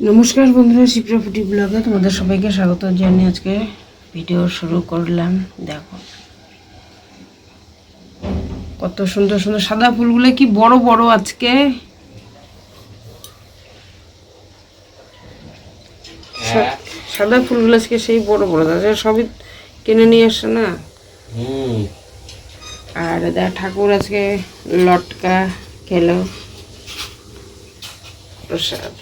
নমস্কার বন্ধুরা, শিপ্রা ফুটি ব্লগে তোমাদের সবাইকে স্বাগত জানিয়ে আজকে ভিডিও শুরু করলাম। দেখো কত সুন্দর সুন্দর সাদা ফুলগুলো, কি বড় বড় আজকে। সাদা ফুলগুলো আজকে সেই বড় বড়, সবই কিনে নিয়ে আসে না। আর দেখ ঠাকুর আজকে লটকা খেলো প্রসাদ।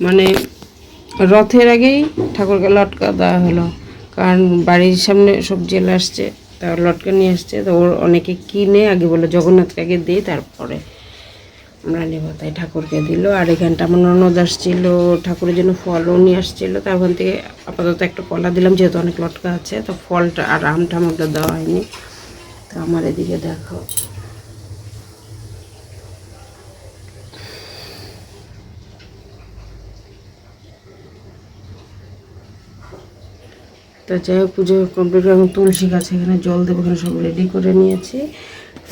মানে রথের আগেই ঠাকুরকে লটকা দেওয়া হলো, কারণ বাড়ির সামনে সবজি এলে আসছে, তা লটকা নিয়ে আসছে। তো ওর অনেকে কিনে আগে বলে জগন্নাথকে আগে দিই তারপরে আমরা নেব, তাই ঠাকুরকে দিল। আর এখানটা আমার ননদ আসছিল, ঠাকুরের জন্য ফলও নিয়ে আসছিলো। তার ওখান থেকে আপাতত একটা কলা দিলাম, যেহেতু অনেক লটকা আছে। তো ফলটা আর আমটা আমাকে দেওয়া হয়নি। তো আমার এদিকে দেখো তো যাই হোক, পুজো কমপ্লিট। এখন তুলসী গাছে এখানে জল দেবো, এখানে সব রেডি করে নিয়েছি।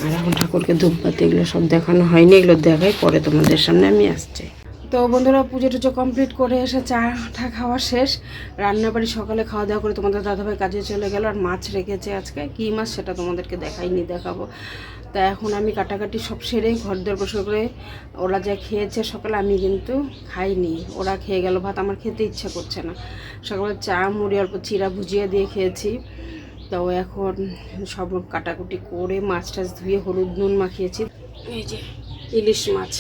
আর এখন ঠাকুরকে ধূপবাতি এগুলো সব দেখানো হয়নি, এগুলো দেখাই পরে তোমাদের সামনে আমি আসছি। তো বন্ধুরা, পুজো টুজো কমপ্লিট করে এসে চা খাওয়া শেষ। রান্নাবাড়ি সকালে খাওয়া দাওয়া করে তোমাদের দাদাভাই কাজে চলে গেল। আর মাছ রেখেছে আজকে, কী মাছ সেটা তোমাদেরকে দেখাইনি, দেখাবো। তা এখন আমি কাটাকাটি সব সেরে ঘর দর বসে করে, ওরা যা খেয়েছে সকালে, আমি কিন্তু খাইনি। ওরা খেয়ে গেল ভাত, আমার খেতে ইচ্ছা করছে না। সকালে চা মুড়ি অল্প চিরা ভুজিয়া দিয়ে খেয়েছি। তো এখন সব কাটাকুটি করে মাছ টাছ ধুয়ে হলুদ নুন মাখিয়েছি। এই যে ইলিশ মাছ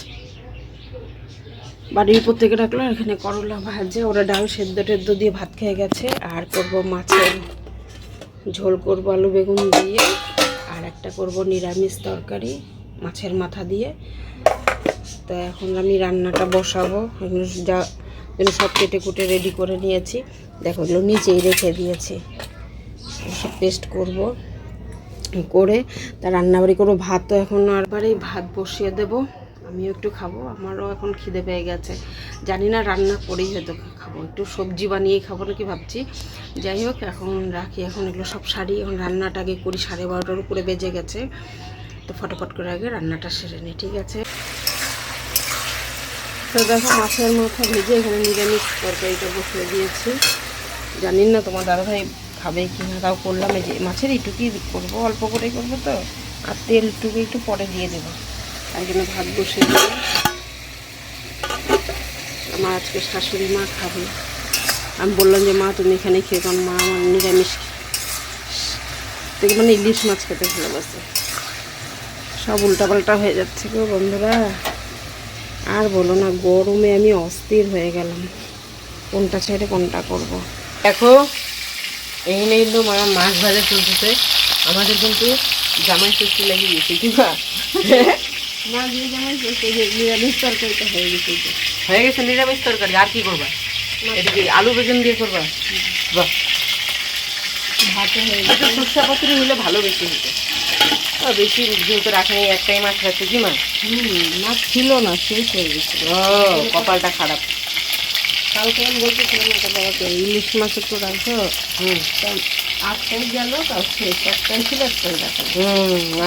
বাড়ির উপর থেকে রাখলো। এখানে করলা ভাজে, ওরা ডাল সেদ্ধ টেদ্ধ দিয়ে ভাত খেয়ে গেছে। আর করব মাছের ঝোল করব আলু বেগুন দিয়ে, আর একটা করব নিরামিষ তরকারি মাছের মাথা দিয়ে। তো এখন আমি রান্নাটা বসাবো। এগুলো যা সব কেটে কুটে রেডি করে নিয়েছি। দেখো এগুলো নিচেই রেখে দিয়েছি, সব পেস্ট করব করে তা রান্নাবাড়ি করবো। ভাত তো এখন আরবারেই ভাত বসিয়ে দেবো, আমিও একটু খাবো, আমারও এখন খিদে পেয়ে গেছে। জানি না রান্না করেই হয়তো খাবো, একটু সবজি বানিয়েই খাবো নাকি ভাবছি। যাই হোক এখন রাখি, এখন এগুলো সব সারি। এখন রান্নাটা আগে করি, 12:30 উপরে বেজে গেছে। তো ফটাফট করে আগে রান্নাটা সেরে নিই, ঠিক আছে। তো দেখো মাছের মাথা ভেজে এখানে নিরামিষ তরকারিটা বসিয়ে দিয়েছি। জানি না তোমার দাদাভাই খাবে কি না, তাও করলাম। এই যে মাছের এইটুকুই করবো, অল্প করেই করবো তো, আর তেলটুকু একটু পরে দিয়ে দেবো। তাই জন্য ভাত বসিয়ে দেবো। আমার আজকে শাশুড়ি মা খাবে। আমি বললাম যে মা তুমি এখানে খেয়ে, কারণ মা আমার নিরামিষ থেকে মানে ইলিশ মাছ খেতে ভালোবাসে। সব উল্টাপাল্টা হয়ে যাচ্ছে গো বন্ধুরা, আর বলো না, গরমে আমি অস্থির হয়ে গেলাম, কোনটা ছেড়ে কোনটা করব। দেখো এখানে কিন্তু মাছ ভাজা চলতেছে। আমাদের কিন্তু জামাই ষষ্ঠী লাগিয়ে দিয়েছে, কি না মাছ দিয়ে জামাই ষষ্ঠী। নিরামিষ তরকারিটা হয়ে গেছে, হয়ে গেছে নিরামিষ তরকারি। আর কি করবা? এটা কি আলু বেগুন দিয়ে করবা? বাহ, ভাতে হয়ে গেছে। সরষা পাতুরি হলে ভালো বেশি হতো, বেশি যেহেতু রাখেনি, একটাই মাছ খাচ্ছে। কি মাছ? মাছ ছিল না, শেষ হয়ে গেছে। ও কপালটা খারাপ। কালকে আমি বলতেছিলাম একটা বাবাকে, ইলিশ মাছ একটু রাখছো। আটটাই গেল, তাও শেষ। একটাই ছিল, একটাই রাখা।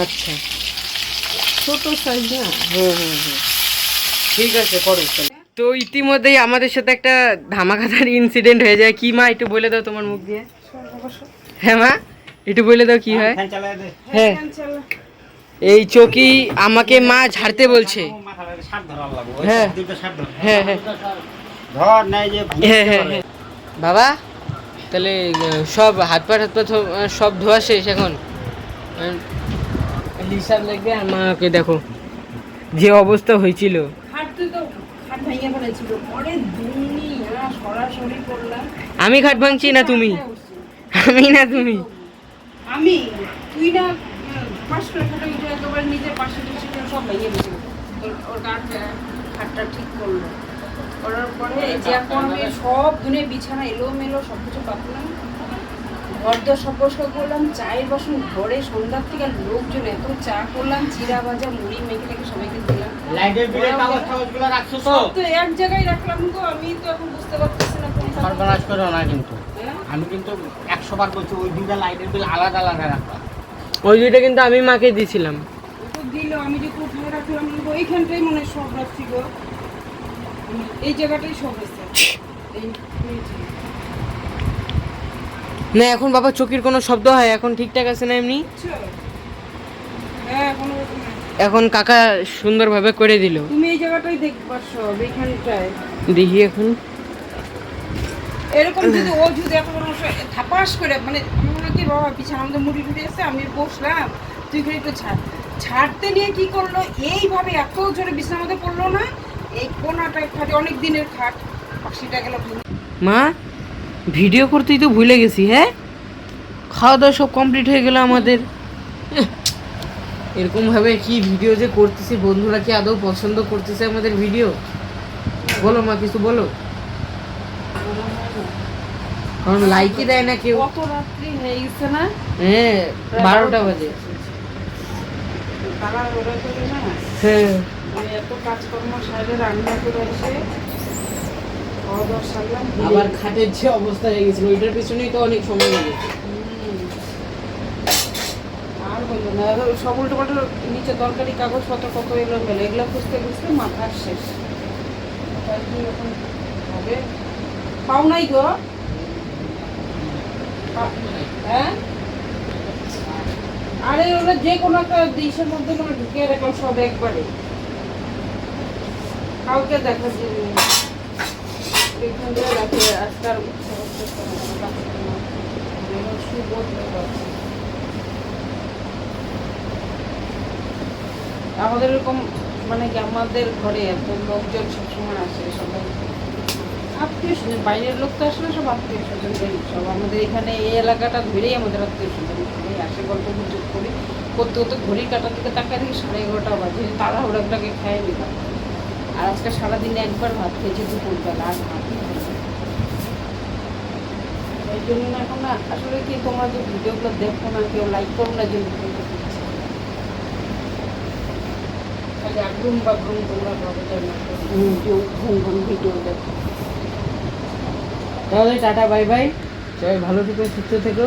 আচ্ছা, ছোটো সাইজ না। ঠিক আছে, করো। তো ইতিমধ্যেই আমাদের সাথে একটা ধামাকাদার ইনসিডেন্ট হয়ে যায়। কি মা, একটু বলে দাও তোমার মুখ দিয়ে। হ্যাঁ মা, একটু বলে দাও কি হয়। হ্যাঁ, এই চকি আমাকে মা ঝাড়তে বলছে। হ্যাঁ হ্যাঁ হ্যাঁ হ্যাঁ হ্যাঁ হ্যাঁ। বাবা তাহলে সব হাত পা সব ধোয়া শেষ, এখন হিসাব লাগবে। আর মাকে দেখো যে অবস্থা হয়েছিল। আমি খাট ভাঙছি না তুমি? আমি না তুমি? আমি তুই না একেবারে নিজের পাশে সব ভেঙে দিয়েছিল। ওর খাটটা ঠিক করলো, করার পরে যে করবে সব ধুনে বিছানা এলোমেলো সব কিছু পাতলাম, ঘর দর সব পরিষ্কার করলাম। চায়ের বাসন ঘরে সন্ধ্যার থেকে লোকজন এত চা করলাম, চিরা ভাজা মুড়ি মেখে রেখে সবাইকে দিলাম। লাইটের বিলের কাগজগুলো রাখছো তো? এক জায়গায় রাখলাম গো, আমি তো এখন বুঝতে পারতেছি না কোনটা সর্বনাশ করো না। কিন্তু আমি কিন্তু 100 বার বলছি ওই দুইটা লাইটের বিল আলাদা আলাদা রাখলাম। ওই দুইটা কিন্তু আমি মাকে দিয়েছিলাম। দিল, আমি যে কোথায় রাখলাম এইখানটাই মনে হয় সব রাখছি গো, এই জায়গাটাই সব আছে। এই না এখন বাবা চকির কোনো শব্দ হয় এখন ঠিকঠাক আছে না এমনি? বুঝছো? হ্যাঁ কোনো রকম না। এখন কাকা সুন্দরভাবে করে দিল। তুমি এই জায়গাটাই দেখবা সব এইখানটায়। দেখি এখন এরকম যদি ও যদি এখন থাপাস করে মানে আমরা কি বাবা পিছনে আমাদের মুড়ি টুড়ি আছে, আমি বসলাম, তুই করে একটু ছাড়তে নিয়ে কি করলো, এইভাবে এত জোরে বিছানার মধ্যে পড়লো না, এই কোনাটা খাটে অনেক দিনের খাট, সেটা গেল। মা ভিডিও করতেই তো ভুলে গেছি। হ্যাঁ খাওয়া দাওয়া সব কমপ্লিট হয়ে গেল আমাদের। এরকম ভাবে কি ভিডিও যে করতেছি, বন্ধুরা কি আদৌ পছন্দ করতেছে আমাদের ভিডিও? বলো মা, কিছু বলো। কারণ লাইকই দেয় না কেউ। কত রাত্রি হয়ে গেছে না? হ্যাঁ 12টা বাজে। তারা ওরা করে না, হ্যাঁ আমি এত কাজকর্ম সাইডে রান্না করে এসে খাওয়া দাওয়া সারলাম। আবার খাটের যে অবস্থা হয়ে গেছিল ওইটার পিছনেই তো অনেক সময় লেগেছে। আর বললো না, সব উল্টো পাল্টো নিচে দরকারি কাগজপত্র কত এলো গেলো, এগুলো খুঁজতে খুঁজতে মাথা শেষ। তাই কি এখন হবে? পাও নাই গো? হ্যাঁ আরে ওরা যে কোনো একটা দেশের মধ্যে মানে ঢুকিয়ে রাখলাম সব একবারে, কাউকে দেখা যাবে এখান থেকে রাখে আজকাল আমাদের এরকম মানে কি আমাদের ঘরে এত লোকজন সবসময় আসে, সবাই আত্মীয় স্বজন, বাইরের লোক তো আসলে সব আত্মীয় স্বজন সব আমাদের এখানে এই এলাকাটা ধরেই আমাদের আত্মীয় স্বজন সবাই আসে, গল্প গুজব করি করতে করতে ঘড়ির কাটার দিকে তাকায় দেখি 11:30 বাজে, তারা ওরাটাকে খায় নিলাম। আর আজকে সারাদিনে একবার ভাত খেয়েছি দুপুরবেলা, আর ভাতই হয়নি। এই জন্য না এখন না আসলে কি তোমরা যে ভিডিওগুলো দেখো না, কেউ লাইক করো না, যে ভিডিওটা দিচ্ছি খালি আগ্রুম বাগ্রুম তোমরা ভাবে ভিডিও ভিডিও দেখো। তাহলে টাটা বাই বাই, সবাই ভালো থেকো সুস্থ থেকো,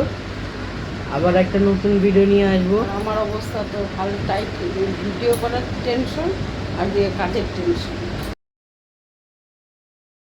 আবার একটা নতুন ভিডিও নিয়ে আসবো। আমার অবস্থা তো ভালো টাইট, ভিডিও করার টেনশন আর দিয়ে কাজের টেনশন।